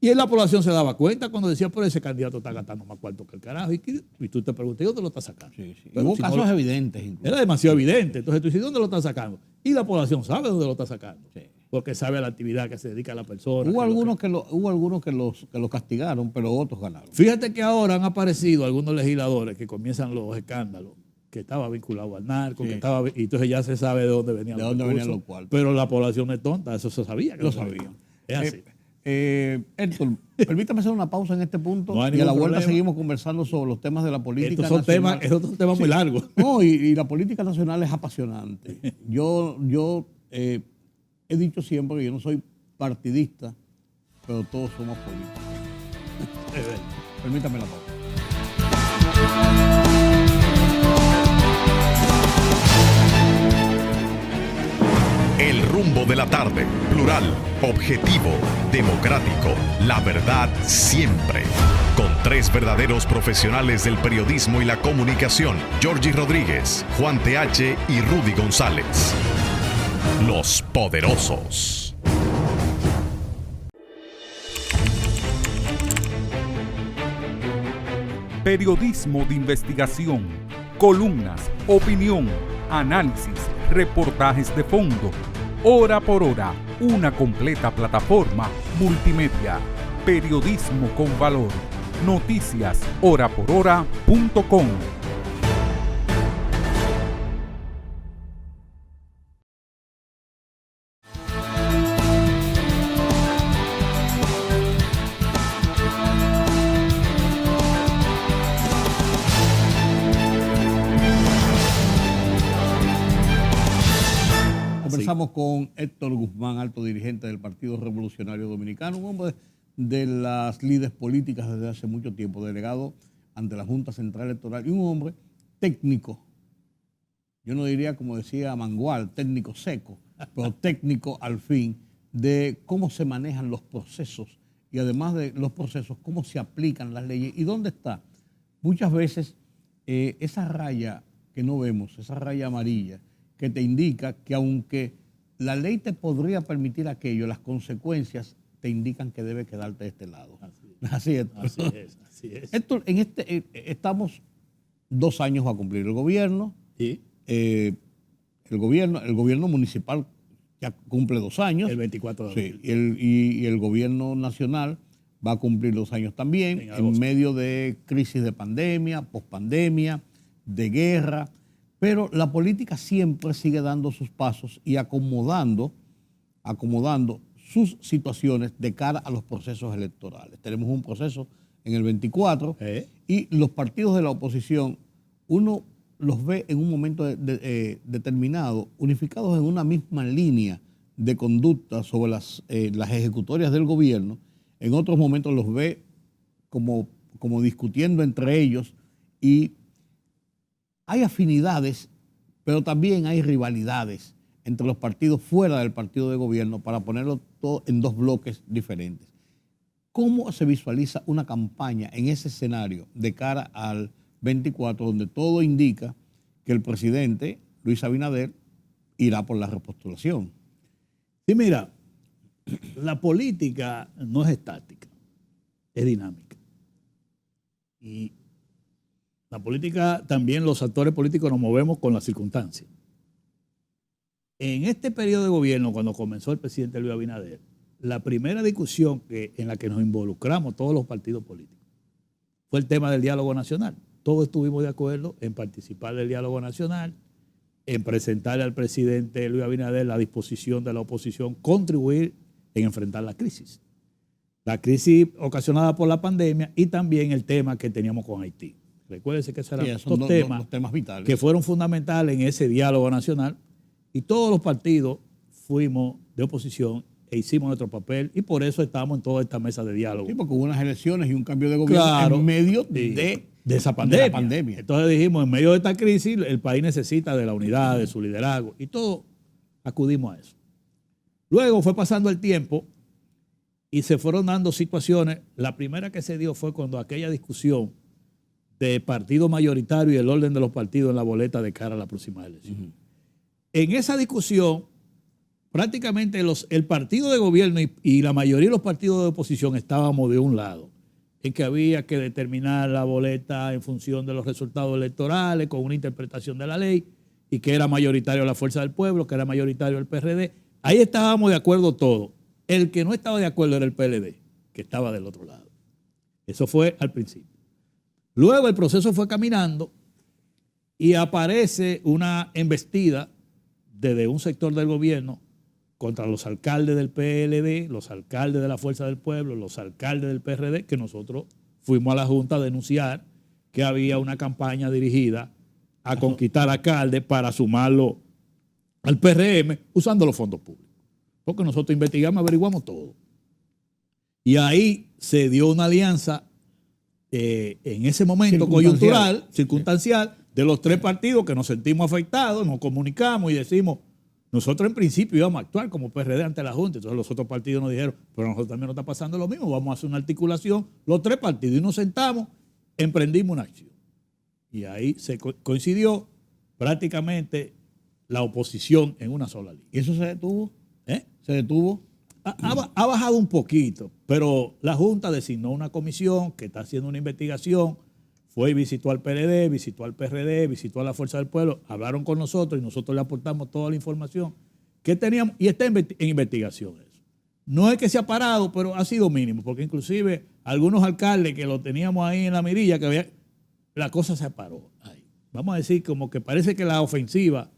Y la población se daba cuenta cuando decía, pero ese candidato está gastando más cuarto que el carajo. Y tú te preguntas, ¿dónde lo está sacando? Sí. Hubo casos evidentes incluso. Era demasiado evidente. Entonces tú dices, ¿dónde lo está sacando? Y la población sabe dónde lo está sacando. Sí. Porque sabe a la actividad que se dedica a la persona. Hubo algunos que los castigaron, pero otros ganaron. Fíjate que ahora han aparecido algunos legisladores que comienzan los escándalos, que estaba vinculado al narco, y entonces ya se sabe de dónde venían los cuartos. Pero la población es tonta, eso se sabía. Lo sabían. Es así. Héctor, permítame hacer una pausa en este punto y a la vuelta seguimos conversando sobre los temas de la política nacional. Estos son temas muy largos. No, y la política nacional es apasionante. Yo he dicho siempre que yo no soy partidista, pero todos somos políticos. Permítame la pausa. El rumbo de la tarde. Plural, objetivo, democrático. La verdad siempre. Con tres verdaderos profesionales del periodismo y la comunicación. Georgie Rodríguez, Juan TH y Rudy González. Los Poderosos. Periodismo de investigación, columnas, opinión, análisis, reportajes de fondo. Hora por hora, una completa plataforma multimedia. Periodismo con valor. Noticias horaporhora.com. Conversamos con Héctor Guzmán, alto dirigente del Partido Revolucionario Dominicano, un hombre de las lides políticas desde hace mucho tiempo, delegado ante la Junta Central Electoral y un hombre técnico. Yo no diría, como decía Mangual, técnico seco, pero técnico al fin de cómo se manejan los procesos y además de los procesos, cómo se aplican las leyes y dónde está. Muchas veces esa raya que no vemos, esa raya amarilla, que te indica que aunque la ley te podría permitir aquello, las consecuencias te indican que debe quedarte de este lado. Así es. Héctor, estamos 2 años va a cumplir el gobierno. ¿Sí? El gobierno municipal ya cumple 2 años. El 24 de abril. Sí, y el gobierno nacional va a cumplir 2 años también, en medio de crisis de pandemia, pospandemia, de guerra. Pero la política siempre sigue dando sus pasos y acomodando sus situaciones de cara a los procesos electorales. Tenemos un proceso en el 24 y los partidos de la oposición, uno los ve en un momento determinado, unificados en una misma línea de conducta sobre las ejecutorias del gobierno. En otros momentos los ve como discutiendo entre ellos y hay afinidades, pero también hay rivalidades entre los partidos fuera del partido de gobierno para ponerlo todo en 2 bloques diferentes. ¿Cómo se visualiza una campaña en ese escenario de cara al 24, donde todo indica que el presidente Luis Abinader irá por la repostulación? Sí, mira, la política no es estática, es dinámica. Y la política, también los actores políticos nos movemos con las circunstancias. En este periodo de gobierno, cuando comenzó el presidente Luis Abinader, la primera discusión en la que nos involucramos todos los partidos políticos fue el tema del diálogo nacional. Todos estuvimos de acuerdo en participar del diálogo nacional, en presentarle al presidente Luis Abinader la disposición de la oposición, contribuir en enfrentar la crisis ocasionada por la pandemia y también el tema que teníamos con Haití. Recuérdense que esos eran los temas vitales que fueron fundamentales en ese diálogo nacional y todos los partidos fuimos de oposición e hicimos nuestro papel y por eso estamos en toda esta mesa de diálogo. Sí, porque hubo unas elecciones y un cambio de gobierno en medio de esa pandemia. Entonces dijimos, en medio de esta crisis, el país necesita de la unidad, de su liderazgo y todos acudimos a eso. Luego fue pasando el tiempo y se fueron dando situaciones. La primera que se dio fue cuando aquella discusión de partido mayoritario y el orden de los partidos en la boleta de cara a la próxima elección. En esa discusión, prácticamente el partido de gobierno y la mayoría de los partidos de oposición estábamos de un lado, en que había que determinar la boleta en función de los resultados electorales con una interpretación de la ley y que era mayoritario la Fuerza del Pueblo, que era mayoritario el PRD. Ahí estábamos de acuerdo todos. El que no estaba de acuerdo era el PLD, que estaba del otro lado. Eso fue al principio. Luego el proceso fue caminando y aparece una embestida desde un sector del gobierno contra los alcaldes del PLD, los alcaldes de la Fuerza del Pueblo, los alcaldes del PRD, que nosotros fuimos a la Junta a denunciar que había una campaña dirigida a conquistar alcaldes para sumarlo al PRM usando los fondos públicos. Porque nosotros investigamos, averiguamos todo. Y ahí se dio una alianza en ese momento circunstancial, de los 3 partidos que nos sentimos afectados, nos comunicamos y decimos, nosotros en principio íbamos a actuar como PRD ante la Junta. Entonces los otros partidos nos dijeron, pero a nosotros también nos está pasando lo mismo, vamos a hacer una articulación, los 3 partidos, y nos sentamos, emprendimos una acción. Y ahí se coincidió prácticamente la oposición en una sola línea. ¿Y eso se detuvo? ¿Eh? ¿Se detuvo? Ha bajado un poquito, pero la Junta designó una comisión que está haciendo una investigación, fue y visitó al PLD, visitó al PRD, visitó a la Fuerza del Pueblo, hablaron con nosotros y nosotros le aportamos toda la información que teníamos y está en investigación eso. No es que se ha parado, pero ha sido mínimo, porque inclusive algunos alcaldes que lo teníamos ahí en la mirilla, la cosa se paró ahí. Vamos a decir como que parece que la ofensiva,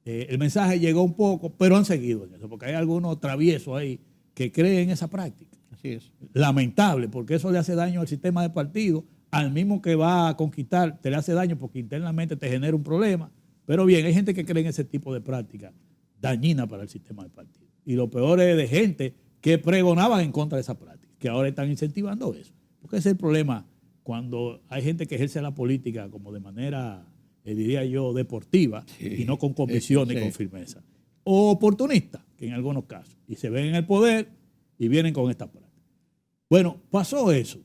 el mensaje llegó un poco, pero han seguido en eso, porque hay algunos traviesos ahí que creen en esa práctica. Así es. Lamentable, porque eso le hace daño al sistema de partido, al mismo que va a conquistar, te le hace daño porque internamente te genera un problema. Pero bien, hay gente que cree en ese tipo de práctica dañina para el sistema de partido. Y lo peor es de gente que pregonaban en contra de esa práctica, que ahora están incentivando eso. Porque ese es el problema cuando hay gente que ejerce la política como de manera, diría yo, deportiva, y no con convicción ni con firmeza. O oportunista, que en algunos casos. Y se ven en el poder y vienen con esta práctica. Bueno, pasó eso.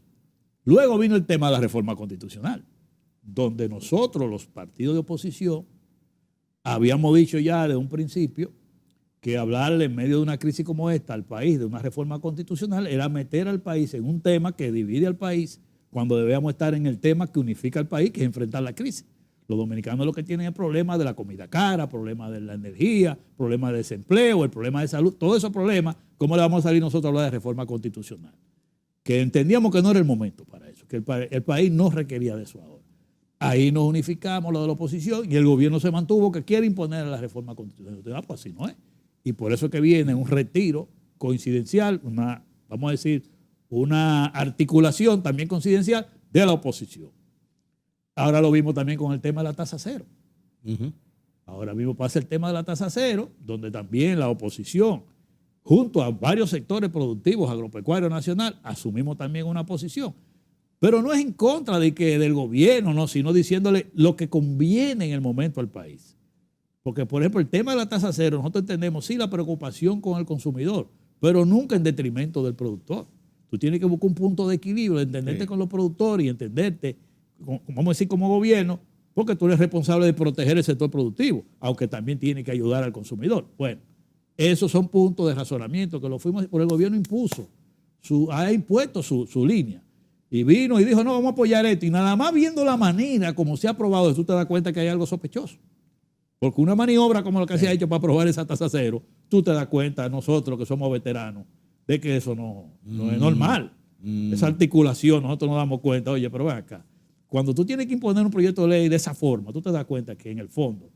Luego vino el tema de la reforma constitucional, donde nosotros, los partidos de oposición, habíamos dicho ya desde un principio que hablarle en medio de una crisis como esta al país de una reforma constitucional era meter al país en un tema que divide al país cuando debíamos estar en el tema que unifica al país, que es enfrentar la crisis. Los dominicanos lo que tienen es el problema de la comida cara, problema de la energía, problema de desempleo, el problema de salud, todos esos problemas. ¿Cómo le vamos a salir nosotros a hablar de reforma constitucional? Que entendíamos que no era el momento para eso, que el país no requería de eso ahora. Ahí nos unificamos, lo de la oposición, y el gobierno se mantuvo que quiere imponer la reforma constitucional. Pues así no es. Y por eso es que viene un retiro coincidencial, vamos a decir, una articulación también coincidencial de la oposición. Ahora lo vimos también con el tema de la tasa cero. Ahora mismo pasa el tema de la tasa cero, donde también la oposición, junto a varios sectores productivos agropecuarios nacional, asumimos también una posición. Pero no es en contra del gobierno, no, sino diciéndole lo que conviene en el momento al país. Porque, por ejemplo, el tema de la tasa cero, nosotros entendemos, sí, la preocupación con el consumidor, pero nunca en detrimento del productor. Tú tienes que buscar un punto de equilibrio, de entenderte con los productores y entenderte, vamos a decir, como gobierno, porque tú eres responsable de proteger el sector productivo, aunque también tiene que ayudar al consumidor. Bueno, esos son puntos de razonamiento que por el gobierno ha impuesto su línea. Y vino y dijo, no, vamos a apoyar esto. Y nada más viendo la manera como se ha aprobado eso, tú te das cuenta que hay algo sospechoso. Porque una maniobra como lo que se ha hecho para aprobar esa tasa cero, tú te das cuenta, nosotros que somos veteranos, de que eso no es normal. Esa articulación, nosotros nos damos cuenta, oye, pero ven acá. Cuando tú tienes que imponer un proyecto de ley de esa forma, tú te das cuenta que en el fondo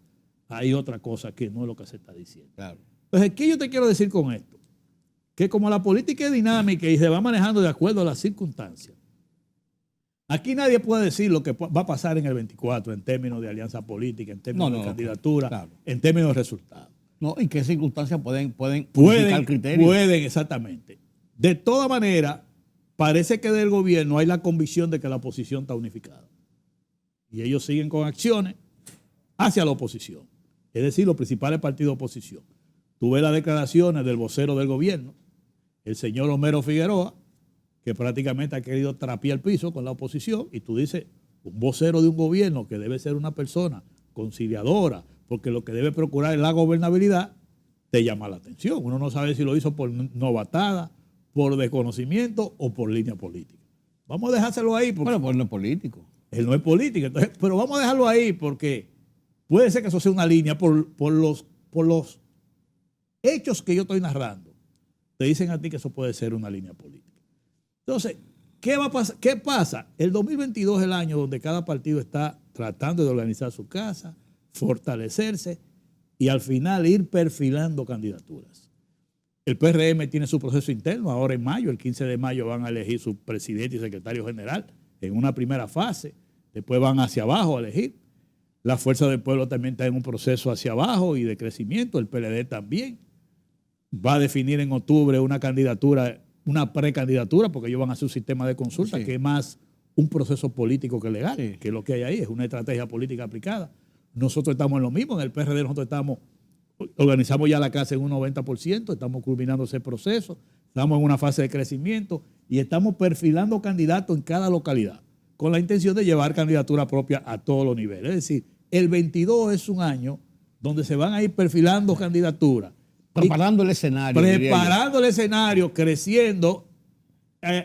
hay otra cosa que no es lo que se está diciendo. Claro. Entonces, ¿qué yo te quiero decir con esto? Que como la política es dinámica y se va manejando de acuerdo a las circunstancias, aquí nadie puede decir lo que va a pasar en el 24 en términos de alianza política, en términos de candidatura, claro, en términos de resultados. No, ¿en qué circunstancias pueden unificar criterios? Pueden, exactamente. De todas maneras, parece que del gobierno hay la convicción de que la oposición está unificada. Y ellos siguen con acciones hacia la oposición. Es decir, los principales partidos de oposición. Tú ves las declaraciones del vocero del gobierno, el señor Homero Figueroa, que prácticamente ha querido trapear el piso con la oposición, y tú dices, un vocero de un gobierno que debe ser una persona conciliadora, porque lo que debe procurar es la gobernabilidad, te llama la atención. Uno no sabe si lo hizo por novatada, por desconocimiento o por línea política. Vamos a dejárselo ahí. Bueno, pues no es político. Él no es político, entonces, pero vamos a dejarlo ahí porque puede ser que eso sea una línea por los hechos que yo estoy narrando. Te dicen a ti que eso puede ser una línea política. Entonces, ¿qué va a pasar? ¿Qué pasa? El 2022 es el año donde cada partido está tratando de organizar su casa, fortalecerse y al final ir perfilando candidaturas. El PRM tiene su proceso interno ahora en mayo, el 15 de mayo van a elegir su presidente y secretario general en una primera fase, después van hacia abajo a elegir. La Fuerza del Pueblo también está en un proceso hacia abajo y de crecimiento, el PLD también. Va a definir en octubre una candidatura, una precandidatura, porque ellos van a hacer un sistema de consulta que es más un proceso político que legal, que es lo que hay ahí, es una estrategia política aplicada. Nosotros estamos en lo mismo, en el PRD nosotros estamos organizamos ya la casa en un 90%, estamos culminando ese proceso, estamos en una fase de crecimiento y estamos perfilando candidatos en cada localidad, con la intención de llevar candidatura propia a todos los niveles. Es decir, el 22 es un año donde se van a ir perfilando candidaturas. Preparando el escenario. Preparando el escenario, creciendo,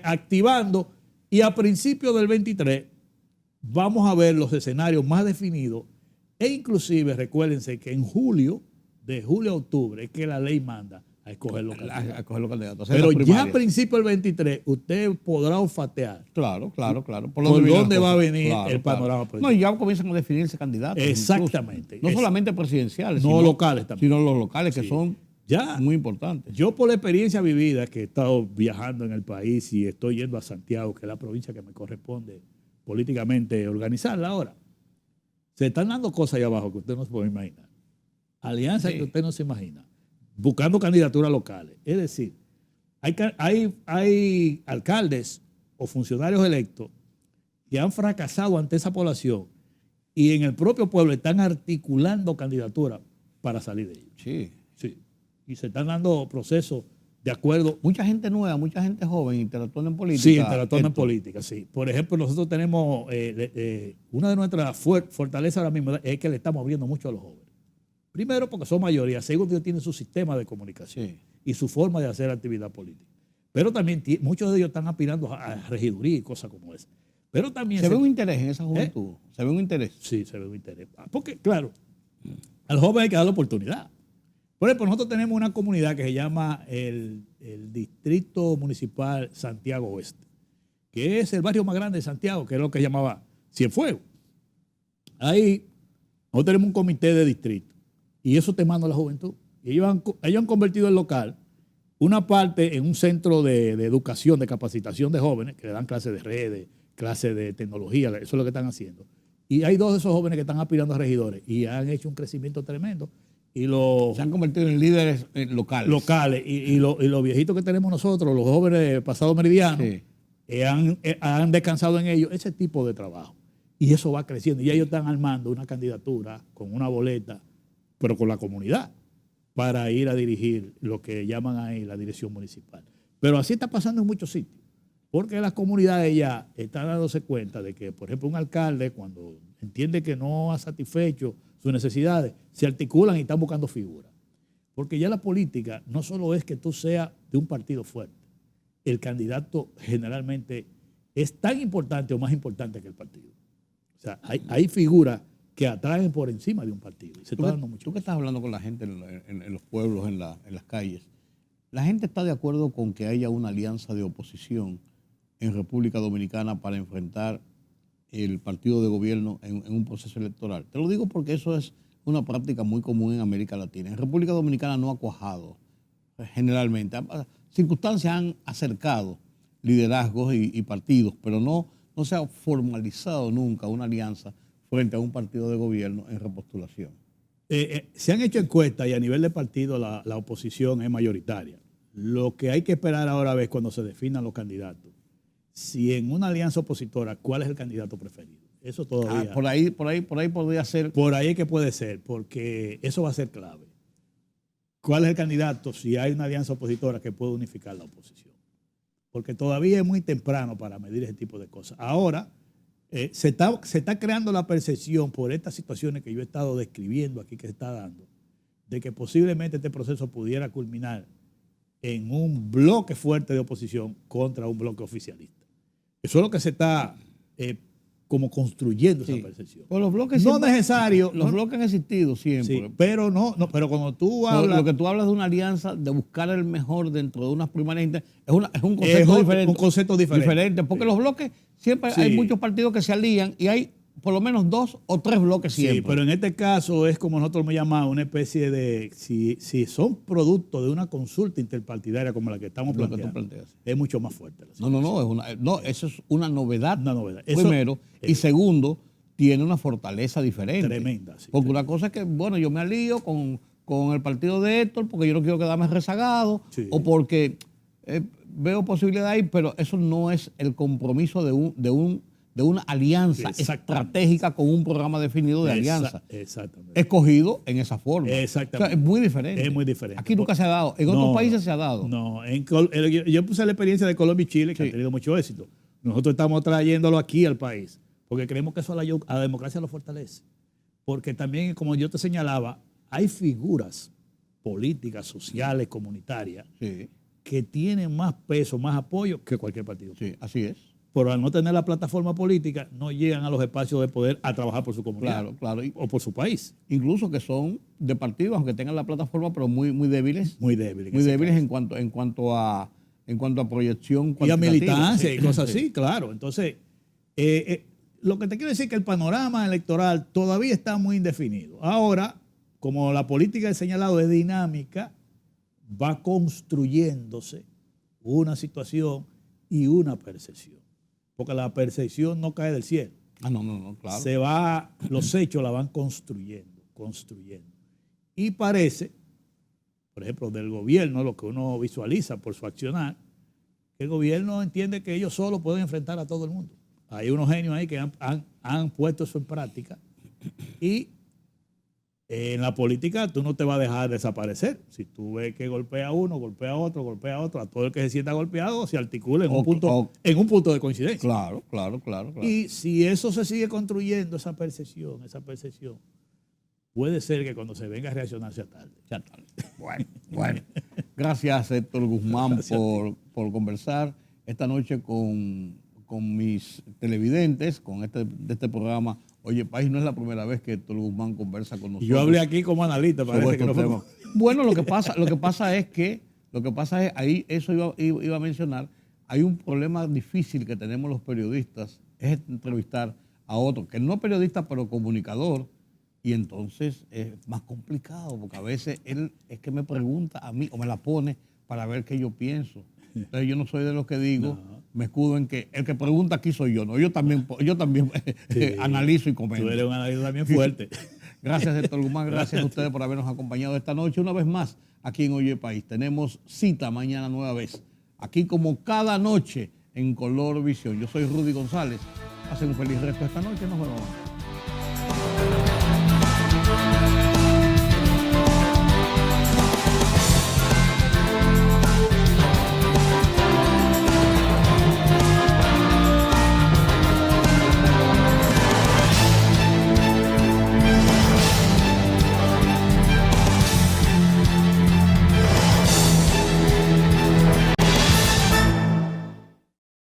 activando, y a principios del 23 vamos a ver los escenarios más definidos e inclusive recuérdense que en julio, de julio a octubre, es que la ley manda a escoger los candidatos. Pero ya a principios del 23 usted podrá olfatear. Claro. ¿Por dónde va a venir el panorama político? No, y ya comienzan a definirse candidatos. Exactamente. No solamente presidenciales, no locales también. Sino los locales que son ya muy importantes. Yo por la experiencia vivida que he estado viajando en el país y estoy yendo a Santiago, que es la provincia que me corresponde políticamente organizarla ahora, se están dando cosas ahí abajo que usted no se puede imaginar. Alianzas que usted no se imagina. Buscando candidaturas locales. Es decir, hay alcaldes o funcionarios electos que han fracasado ante esa población y en el propio pueblo están articulando candidaturas para salir de ellos. Sí. Y se están dando procesos de acuerdo. Mucha gente nueva, mucha gente joven interactuando en política. Sí, interactuando en política, sí. Por ejemplo, nosotros tenemos, una de nuestras fortalezas ahora mismo es que le estamos abriendo mucho a los jóvenes. Primero, porque son mayoría. Segundo, ellos tienen su sistema de comunicación y su forma de hacer actividad política. Pero también muchos de ellos están aspirando a regiduría y cosas como esa. Pero también se ve un interés en esa juventud. Se ve un interés. Sí, se ve un interés. Porque, claro, al joven hay que darle oportunidad. Por ejemplo, nosotros tenemos una comunidad que se llama el Distrito Municipal Santiago Oeste, que es el barrio más grande de Santiago, que es lo que llamaba Cienfuegos. Ahí nosotros tenemos un comité de distrito y eso te manda a la juventud. Y ellos han convertido el local una parte en un centro de educación, de capacitación de jóvenes, que le dan clases de redes, clases de tecnología, eso es lo que están haciendo. Y hay 2 de esos jóvenes que están aspirando a regidores y han hecho un crecimiento tremendo. Y se han convertido en líderes locales. Y los viejitos que tenemos nosotros, los jóvenes pasados meridianos, han descansado en ellos ese tipo de trabajo. Y eso va creciendo. Y ellos están armando una candidatura con una boleta, pero con la comunidad, para ir a dirigir lo que llaman ahí la dirección municipal. Pero así está pasando en muchos sitios. Porque las comunidades ya están dándose cuenta de que, por ejemplo, un alcalde, cuando entiende que no ha satisfecho sus necesidades, se articulan y están buscando figuras. Porque ya la política no solo es que tú seas de un partido fuerte. El candidato generalmente es tan importante o más importante que el partido. O sea, hay figuras que atraen por encima de un partido. Y se está dando mucho. Tú que estás hablando con la gente en los pueblos, en las calles, ¿la gente está de acuerdo con que haya una alianza de oposición en República Dominicana para enfrentar el partido de gobierno en un proceso electoral? Te lo digo porque eso es una práctica muy común en América Latina. En República Dominicana no ha cuajado generalmente. Circunstancias han acercado liderazgos y partidos, pero no se ha formalizado nunca una alianza frente a un partido de gobierno en repostulación. Se han hecho encuestas y a nivel de partido la oposición es mayoritaria. Lo que hay que esperar ahora es cuando se definan los candidatos. Si en una alianza opositora, ¿cuál es el candidato preferido? Eso todavía. Por ahí podría ser. Por ahí es que puede ser, porque eso va a ser clave. ¿Cuál es el candidato si hay una alianza opositora que puede unificar la oposición? Porque todavía es muy temprano para medir ese tipo de cosas. Ahora se está creando la percepción por estas situaciones que yo he estado describiendo aquí que se está dando, de que posiblemente este proceso pudiera culminar en un bloque fuerte de oposición contra un bloque oficialista. Eso es lo que se está como construyendo esa percepción. Pues los bloques no necesario. Los bloques han existido siempre. Sí, pero pero cuando tú hablas. Lo que tú hablas de una alianza, de buscar el mejor dentro de unas primarias, es un concepto diferente. Un concepto diferente. Porque los bloques, siempre hay muchos partidos que se alían y hay por lo menos 2 o 3 bloques siempre. Sí, pero en este caso es como nosotros lo llamamos una especie de, si son producto de una consulta interpartidaria como la que estamos planteando, es mucho más fuerte. Eso es una novedad. Una novedad. Primero. Y segundo, tiene una fortaleza diferente. Tremenda. Sí, porque una cosa es que, yo me alío con el partido de Héctor porque yo no quiero quedarme rezagado o porque veo posibilidad ahí, pero eso no es el compromiso de de una alianza estratégica con un programa definido de alianza. Exactamente. Escogido en esa forma. Exactamente. O sea, es muy diferente. Es muy diferente. Aquí nunca se ha dado. En otros países se ha dado. No, yo puse la experiencia de Colombia y Chile, que han tenido mucho éxito. Nosotros estamos trayéndolo aquí al país, porque creemos que eso a la democracia lo fortalece. Porque también, como yo te señalaba, hay figuras políticas, sociales, comunitarias, que tienen más peso, más apoyo que cualquier partido. Sí, así es. Pero al no tener la plataforma política, no llegan a los espacios de poder a trabajar por su comunidad. Claro. O por su país. Incluso que son de partidos, aunque tengan la plataforma, pero muy débiles. Muy débiles. Muy débiles en cuanto a proyección y a militancia y cosas así, claro. Entonces, lo que te quiero decir es que el panorama electoral todavía está muy indefinido. Ahora, como la política he señalado es dinámica, va construyéndose una situación y una percepción. Porque la percepción no cae del cielo. No, claro. Los hechos la van construyendo. Y parece, por ejemplo, del gobierno, lo que uno visualiza por su accionar, que el gobierno entiende que ellos solo pueden enfrentar a todo el mundo. Hay unos genios ahí que han puesto eso en práctica y en la política tú no te vas a dejar desaparecer. Si tú ves que golpea a uno, golpea a otro, a todo el que se sienta golpeado se articula en un punto de coincidencia. Claro. Y si eso se sigue construyendo, esa percepción, puede ser que cuando se venga a reaccionar sea tarde. Bueno. Gracias, Héctor Guzmán, por conversar esta noche con mis televidentes, de este programa. Oye, País, no es la primera vez que Héctor Guzmán conversa con nosotros. Yo hablé aquí como analista, parece que no fue. Bueno, lo que pasa es ahí eso iba a mencionar, hay un problema difícil que tenemos los periodistas, es entrevistar a otro, que no es periodista, pero comunicador, y entonces es más complicado, porque a veces él es que me pregunta a mí, o me la pone para ver qué yo pienso. Entonces yo no soy de los que digo, me escudo en que el que pregunta aquí soy yo, ¿no? Yo también analizo y comento. Tú eres un analista también fuerte. Gracias, Héctor Guzmán, gracias a ustedes por habernos acompañado esta noche. Una vez más, aquí en Oye País. Tenemos cita mañana nueva vez. Aquí como cada noche en Color Visión. Yo soy Rudy González. Pasen un feliz resto esta noche. Nos vemos.